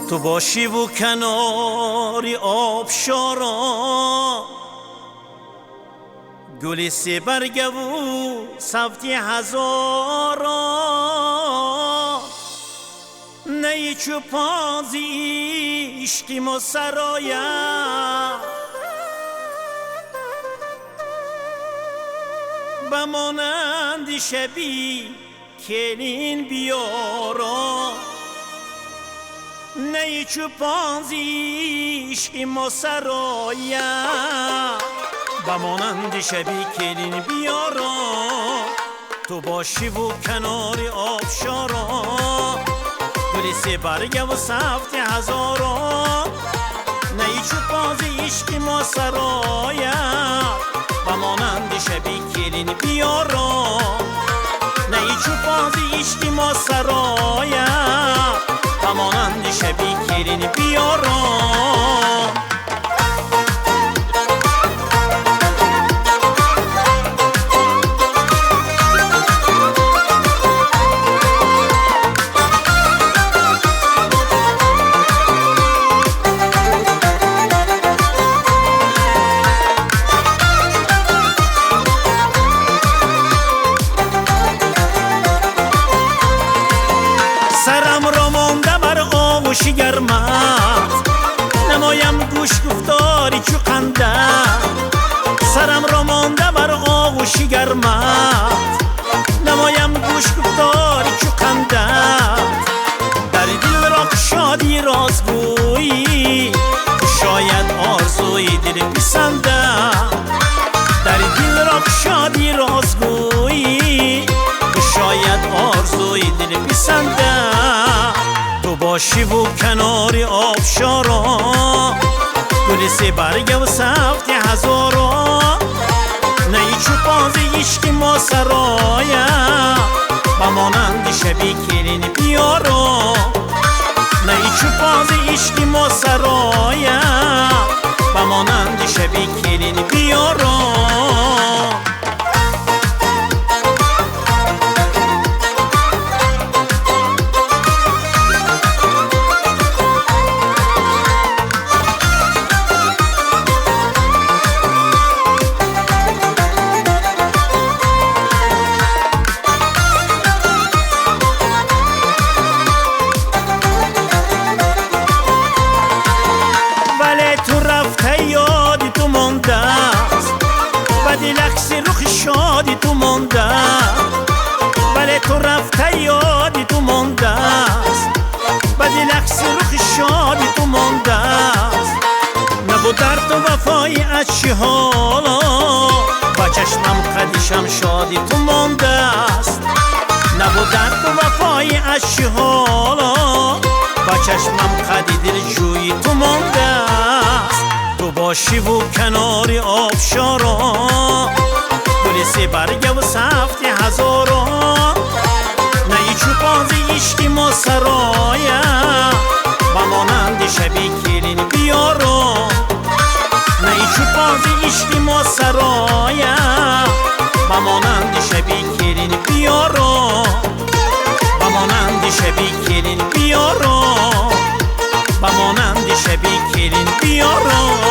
تو باشی و کناری آبشارا، گلی سی برگه و صفتی هزارا، نی چو پازی عشقی ما سرایا، بمانند شبی کلین بیارا، نی چو پازی عشقی ما سرایا، بمانند شبی کلین بیارا. تو باشی و کنار آبشارا، گلی سی برگه و صفت هزارا، نی چو پازی عشقی ما سرایا، بمانند شبی کلین بیارا، نی چو پازی عشقی ما سرایا، بمانند شبی کلین بیارا. سرم را مانده بر آغوش گرمت، نمایم گوش گفتاری چو قنده. سرم را مانده بر آغوش گرمت، نمایم گوش گفتاری چو قنده. در دل را شادی رازگویی، شاید آرزوی دل پسنده. در دل را شادی رازگویی، شاید آرزوی دل پسنده. تو باشی و کنار آبشارا، گلی سی برگه و صفت هزارا، نی چو پازی عشقی ما سرایا، بمانند شبی کلین بیارا، نی چو پازی عشقی ما سرایا، بمانند شبی کلین بیارا. یادی تو مانده است، بدی لخص رخ شادی تو مانده. بله تو رفته یادی تو مانده است، بدی لخص رخ شادی تو مانده است. نبود درد و وفای از چه حالا، با چشمم قدیشم شادی تو مانده است. نبود درد و وفای از چه حالا، با چشمم قدی دل جوی تو مانده است. تو باشی و کنار آبشارا، گلی سی برگه و صفت هزارا، نی چو پازی عشقی ما سرایا، بمانند شبی کلین بیارا، نی چو پازی عشقی ما سرایا، بمانند شبی کلین بیارا، بمانند شبی کلین بیارا، بمانند شبی کلین بیارا.